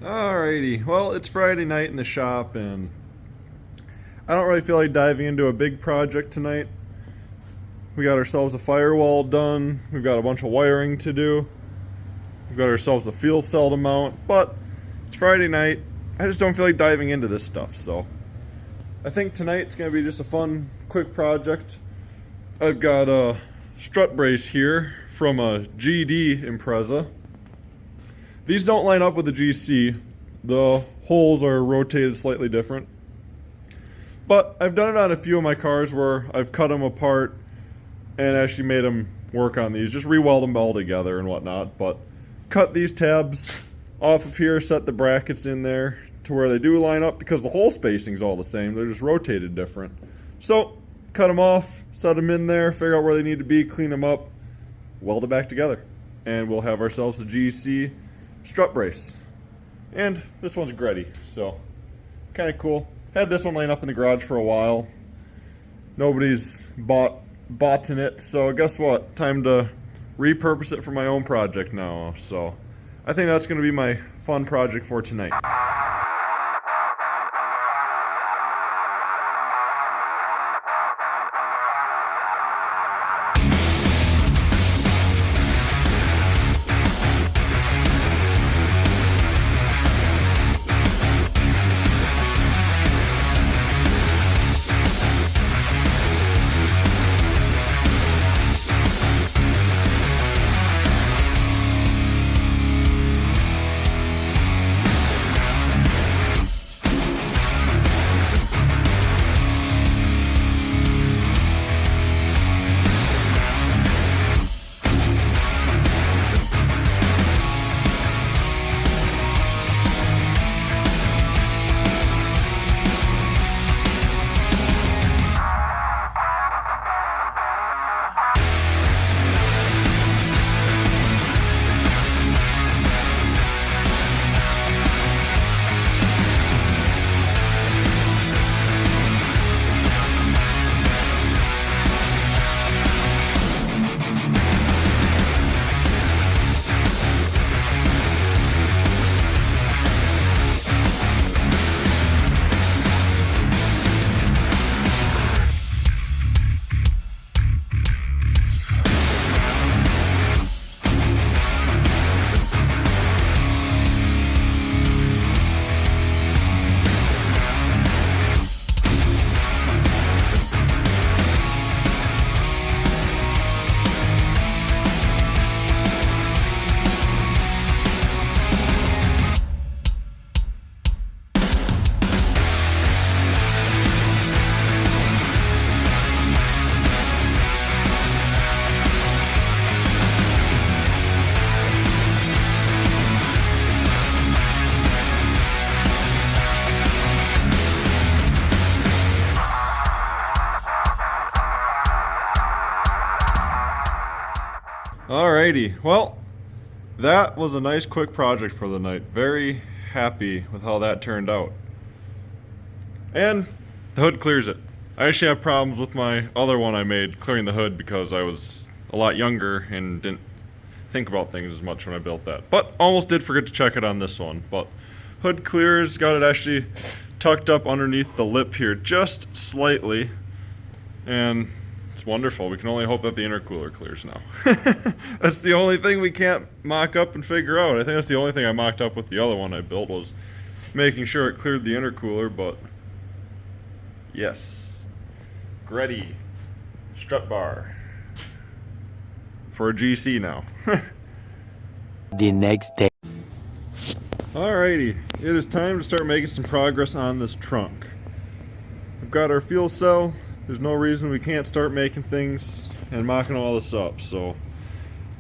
Alrighty, well, it's Friday night in the shop, and I don't really feel like diving into a big project tonight. We got ourselves a firewall done, we've got a bunch of wiring to do, we've got ourselves a fuel cell to mount, but it's Friday night. I just don't feel like diving into this stuff, so I think tonight's going to be just a fun, quick project. I've got a strut brace here from a GD Impreza. These don't line up with the GC. The holes are rotated slightly different. But I've done it on a few of my cars where I've cut them apart and actually made them work on these. Just re-weld them all together and whatnot. But cut these tabs off of here, set the brackets in there to where they do line up because the hole spacing is all the same. They're just rotated different. So cut them off, set them in there, figure out where they need to be, clean them up, weld it back together. And we'll have ourselves a GC strut brace. And this one's Gretty, so kind of cool. Had this one laying up in the garage for a while. Nobody's bought in it, so guess what? Time to repurpose it for my own project now. So I think that's going to be my fun project for tonight. Alrighty, well, that was a nice quick project for the night. Very happy with how that turned out. And the hood clears it. I actually have problems with my other one I made clearing the hood because I was a lot younger and didn't think about things as much when I built that. But almost did forget to check it on this one. But hood clears, got it actually tucked up underneath the lip here just slightly. And it's wonderful. We can only hope that the intercooler clears now. That's the only thing we can't mock up and figure out. I think that's the only thing I mocked up with the other one I built was making sure it cleared the intercooler, but yes. Gretty strut bar for a GC now. The next day. Alrighty, it is time to start making some progress on this trunk. We've got our fuel cell. There's no reason we can't start making things and mocking all this up. So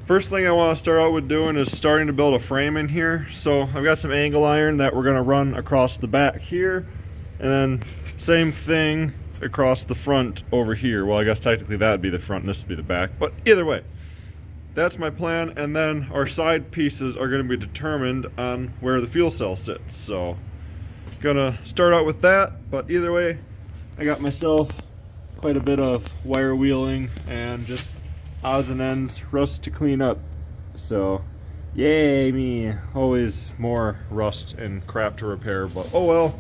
first thing I want to start out with doing is starting to build a frame in here. So I've got some angle iron that we're going to run across the back here, and then same thing across the front over here. Well, I guess technically that would be the front and this would be the back, but either way, that's my plan. And then our side pieces are going to be determined on where the fuel cell sits. So gonna start out with that, but either way, I got myself quite a bit of wire wheeling and just odds and ends, rust to clean up. So Yay me. Always more rust and crap to repair, but oh well.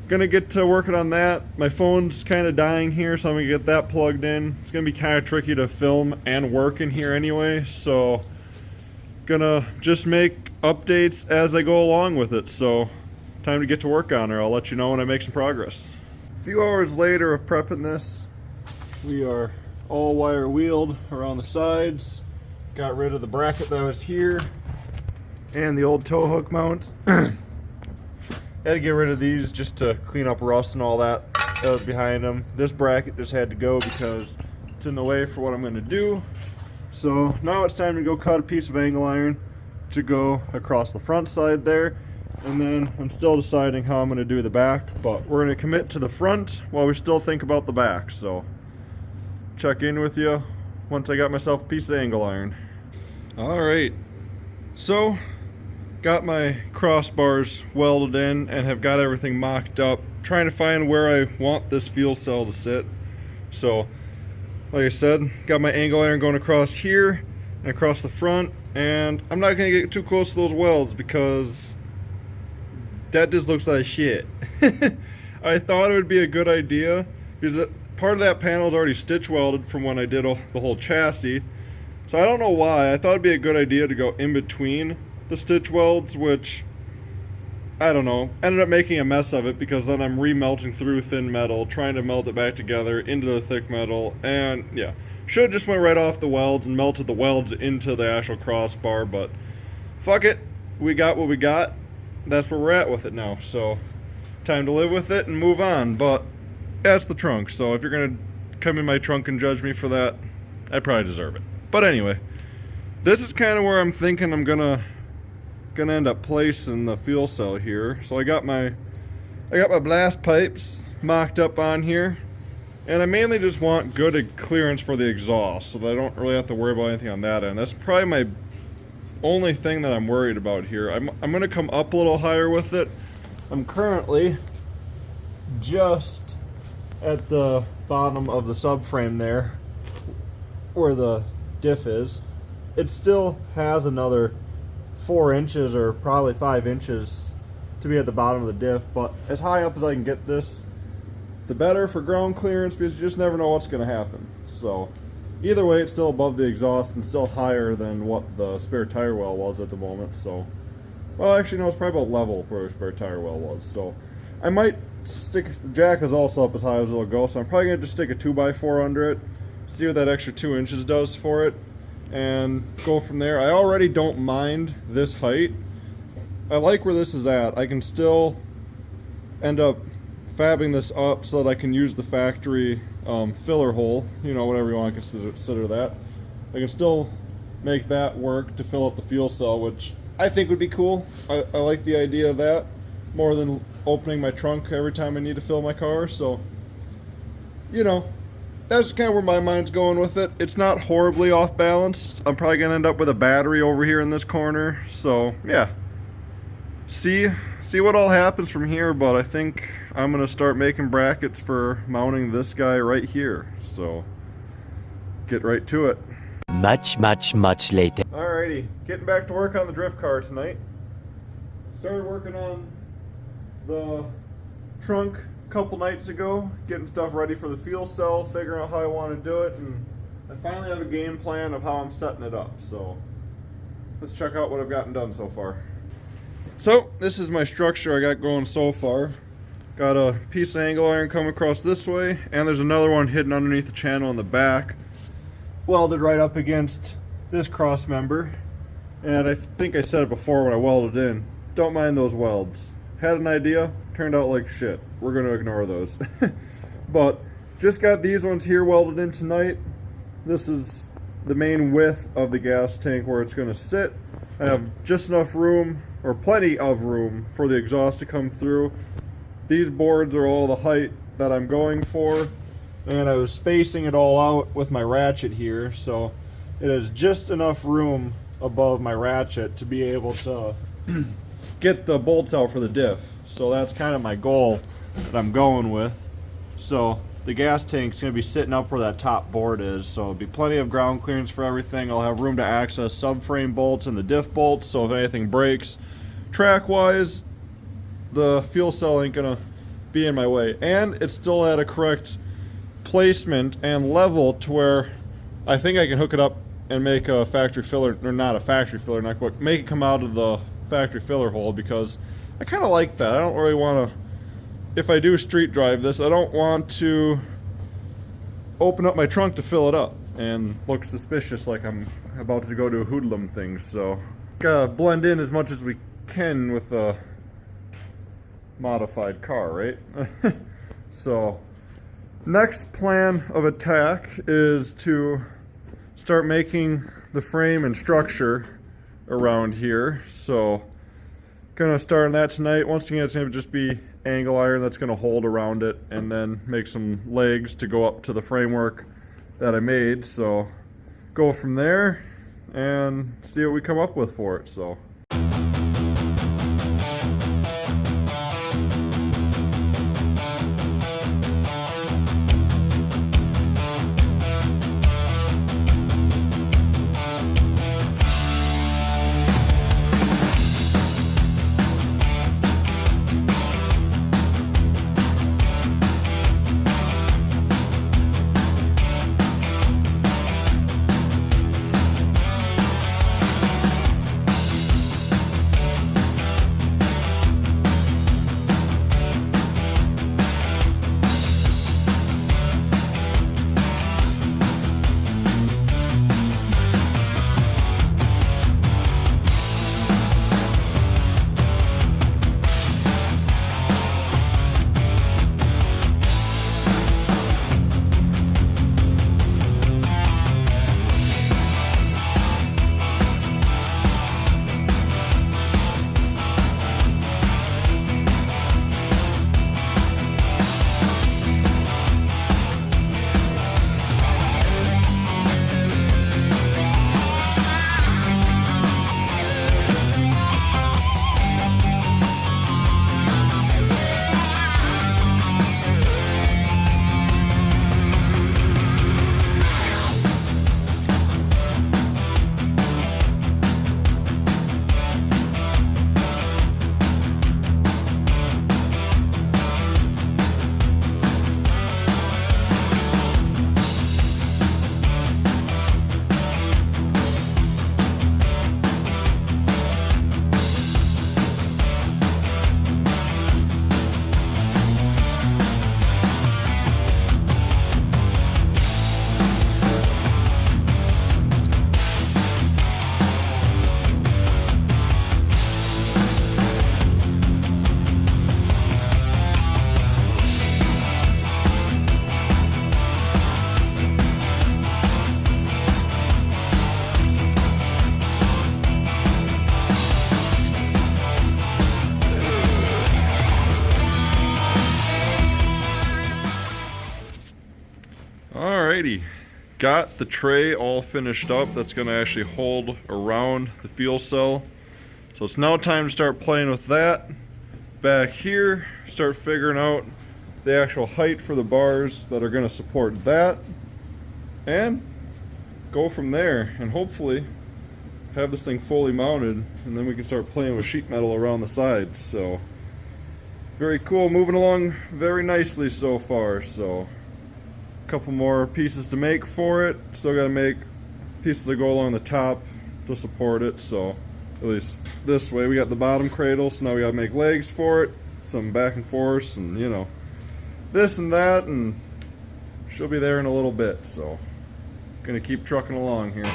Gonna get to working on that. My phone's kind of dying here, so I'm gonna get that plugged in. It's gonna be kind of tricky to film and work in here anyway, so gonna just make updates as I go along with it. So time to get to work on her. I'll let you know when I make some progress. A few hours later of prepping this, we are all wire wheeled around the sides. Got rid of the bracket that was here and the old tow hook mount. Had to get rid of these just to clean up rust and all that was behind them. This bracket just had to go because it's in the way for what I'm going to do. So now it's time to go cut a piece of angle iron to go across the front side there. And then I'm still deciding how I'm going to do the back, but we're going to commit to the front while we still think about the back. So check in with you once I got myself a piece of angle iron. Alright, so got my crossbars welded in and have got everything mocked up, trying to find where I want this fuel cell to sit. So like I said, got my angle iron going across here and across the front, and I'm not going to get too close to those welds because that just looks like shit. I thought it would be a good idea because part of that panel is already stitch welded from when I did the whole chassis. So I don't know why. I thought it'd be a good idea to go in between the stitch welds, which I don't know, ended up making a mess of it because then I'm remelting through thin metal, trying to melt it back together into the thick metal, and yeah, should have just went right off the welds and melted the welds into the actual crossbar, but fuck it, we got what we got. That's where we're at with it now, so time to live with it and move on. But that's the trunk, so if you're gonna come in my trunk and judge me for that, I probably deserve it. But anyway, this is kind of where I'm thinking I'm gonna end up placing the fuel cell here. So I got my blast pipes mocked up on here, and I mainly just want good clearance for the exhaust so that I don't really have to worry about anything on that end. That's probably my only thing that I'm worried about here. I'm gonna come up a little higher with it. I'm currently just at the bottom of the subframe there where the diff is. It still has another 4 inches or probably 5 inches to be at the bottom of the diff, but as high up as I can get this, the better for ground clearance, because you just never know what's going to happen. So either way, it's still above the exhaust and still higher than what the spare tire well was at the moment. So, well, actually no, it's probably about level where the spare tire well was. So I might stick, the jack is also up as high as it'll go, so I'm probably going to just stick a 2x4 under it, see what that extra 2 inches does for it, and go from there. I already don't mind this height. I like where this is at. I can still end up fabbing this up so that I can use the factory filler hole, you know, whatever you want to consider that. I can still make that work to fill up the fuel cell, which I think would be cool. I like the idea of that more than opening my trunk every time I need to fill my car. So, you know, that's kind of where my mind's going with it. It's not horribly off balance. I'm probably gonna end up with a battery over here in this corner. So yeah, see what all happens from here. But I think I'm gonna start making brackets for mounting this guy right here. So get right to it. Much later. Alrighty, getting back to work on the drift car tonight. Started working on the trunk a couple nights ago, getting stuff ready for the fuel cell, figuring out how I want to do it, and I finally have a game plan of how I'm setting it up. So let's check out what I've gotten done so far. So this is my structure I got going so far. Got a piece of angle iron coming across this way, and there's another one hidden underneath the channel in the back, welded right up against this cross member. And I think I said it before when I welded in, don't mind those welds. Had an idea, turned out like shit. We're going to ignore those. But just got these ones here welded in tonight. This is the main width of the gas tank where it's going to sit. I have just enough room, or plenty of room, for the exhaust to come through. These boards are all the height that I'm going for, and I was spacing it all out with my ratchet here, so it has just enough room above my ratchet to be able to get the bolts out for the diff. So that's kind of my goal that I'm going with. So the gas tank's going to be sitting up where that top board is, so it'll be plenty of ground clearance for everything. I'll have room to access subframe bolts and the diff bolts, so if anything breaks track-wise, the fuel cell ain't going to be in my way. And it's still at a correct placement and level to where I think I can hook it up and make a factory filler, or not a factory filler, not quite, make it come out of the factory filler hole, because I kind of like that. I don't really want to, if I do street drive this, I don't want to open up my trunk to fill it up and look suspicious like I'm about to go to a hoodlum thing. So gotta blend in as much as we can with a modified car, right? So next plan of attack is to start making the frame and structure around here. So gonna start on that tonight. Once again, it's gonna just be angle iron that's gonna hold around it, and then make some legs to go up to the framework that I made. So go from there and see what we come up with for it. So alrighty, got the tray all finished up. That's going to actually hold around the fuel cell. So it's now time to start playing with that. Back here, start figuring out the actual height for the bars that are going to support that, and go from there, and hopefully have this thing fully mounted, and then we can start playing with sheet metal around the sides. So very cool, moving along very nicely so far. So a couple more pieces to make for it. Still got to make pieces that go along the top to support it. So at least this way, we got the bottom cradle, so now we got to make legs for it, some back and forth, and you know, this and that, and she'll be there in a little bit. So gonna keep trucking along here.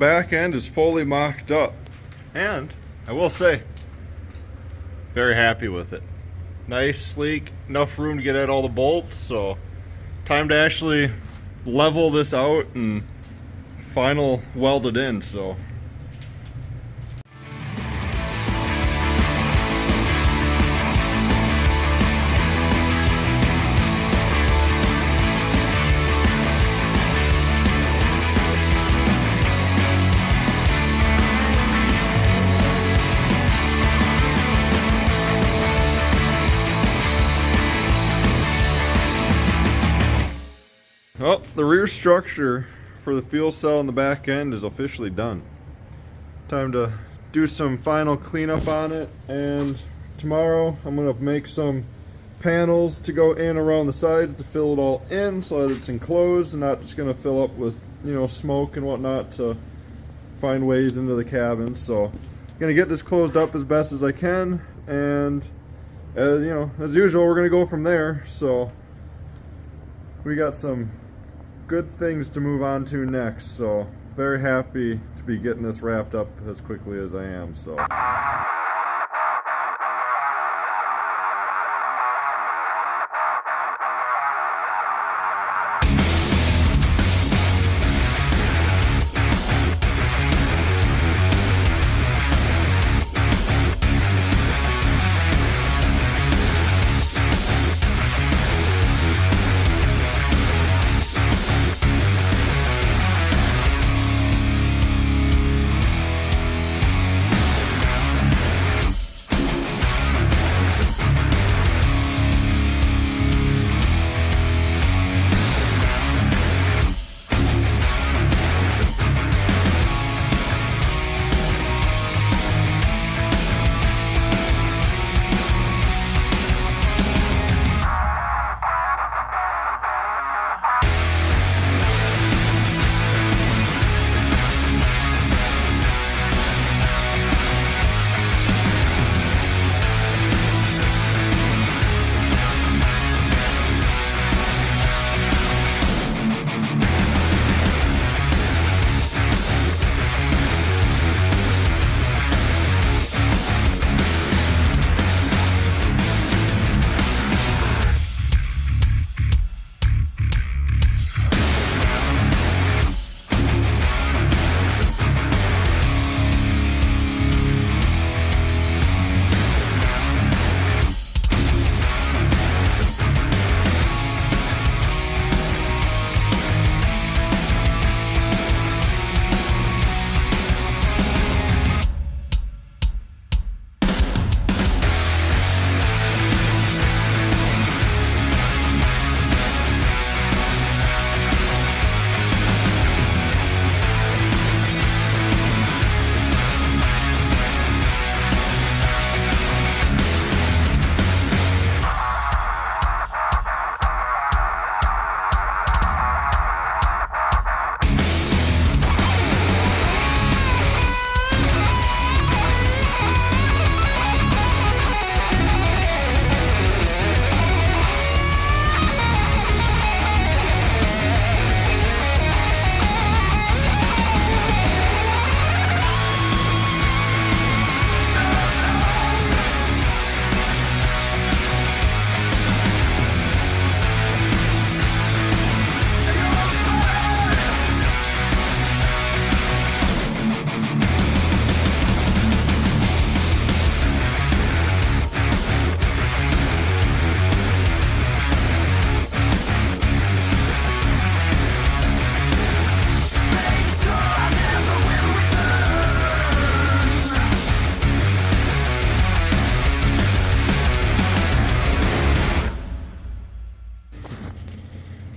back end is fully mocked up, and I will say, very happy with it. Nice, sleek, enough room to get at all the bolts, so time to actually level this out and final weld it in. So well, the rear structure for the fuel cell in the back end is officially done. Time to do some final cleanup on it, and tomorrow I'm going to make some panels to go in around the sides to fill it all in so that it's enclosed and not just going to fill up with, you know, smoke and whatnot to find ways into the cabin. So I'm going to get this closed up as best as I can, and as you know, as usual, we're going to go from there. So we got some good things to move on to next, so very happy to be getting this wrapped up as quickly as I am. So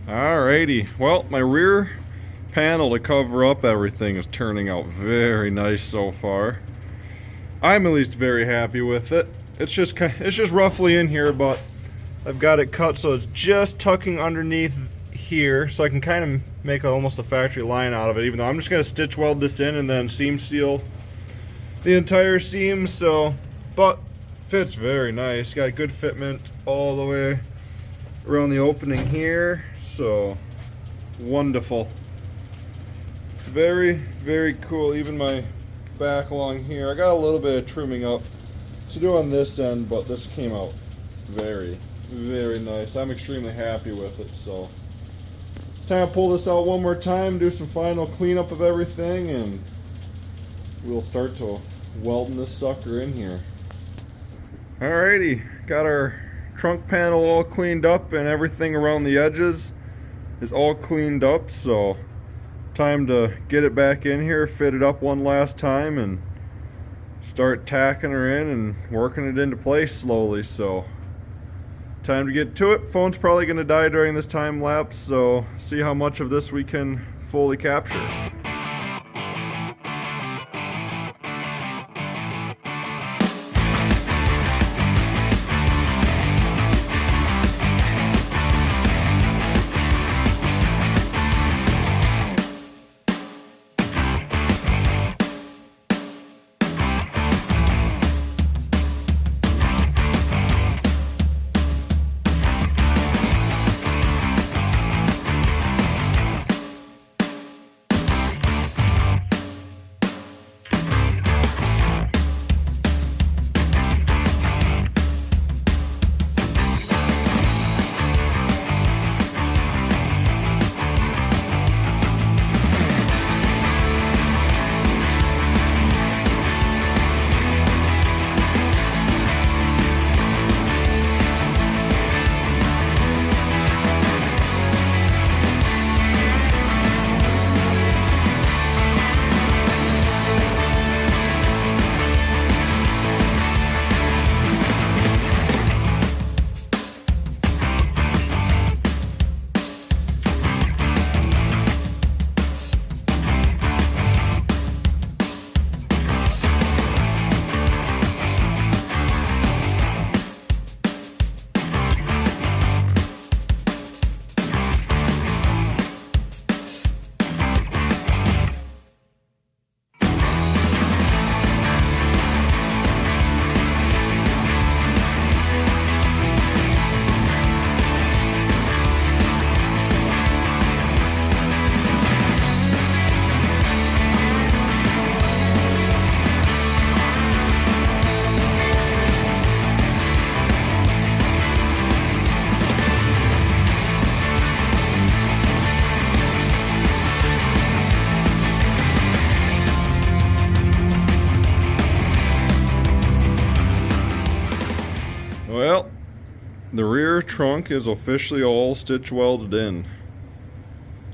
alrighty, well, my rear panel to cover up everything is turning out very nice so far. I'm at least very happy with it. It's just roughly in here, but I've got it cut so it's just tucking underneath here, so I can kind of make almost a factory line out of it, even though I'm just going to stitch weld this in and then seam seal the entire seam. So, but fits very nice. Got good fitment all the way around the opening here, so wonderful. Very, very cool. Even my back along here. I got a little bit of trimming up to do on this end, but this came out very, very nice. I'm extremely happy with it. So, time to pull this out one more time, do some final cleanup of everything, and we'll start to welding this sucker in here. Alrighty, got our trunk panel all cleaned up and everything around the edges is all cleaned up, so time to get it back in here, fit it up one last time, and start tacking her in and working it into place slowly. So time to get to it. Phone's probably going to die during this time lapse, so see how much of this we can fully capture. Well, the rear trunk is officially all stitch welded in.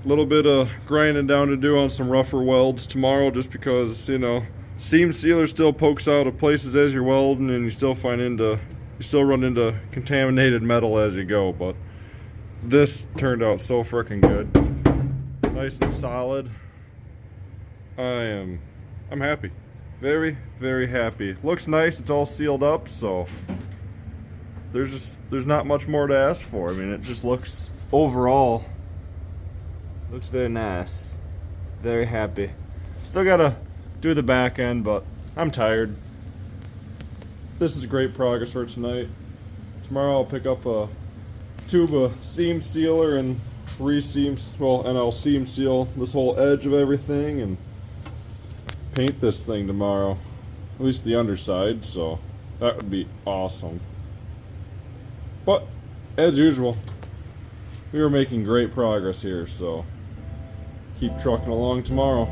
A little bit of grinding down to do on some rougher welds tomorrow, just because, you know, seam sealer still pokes out of places as you're welding, and you still run into contaminated metal as you go. But this turned out so freaking good, nice and solid. I'm happy, very, very happy. Looks nice. It's all sealed up, so there's not much more to ask for. I mean, it just looks overall looks very nice. Very happy. Still gotta do the back end, but I'm tired. This is great progress for tonight. Tomorrow I'll pick up a tube of seam sealer and and I'll seam seal this whole edge of everything and paint this thing tomorrow. At least the underside, so that would be awesome. But as usual, we were making great progress here, so keep trucking along tomorrow.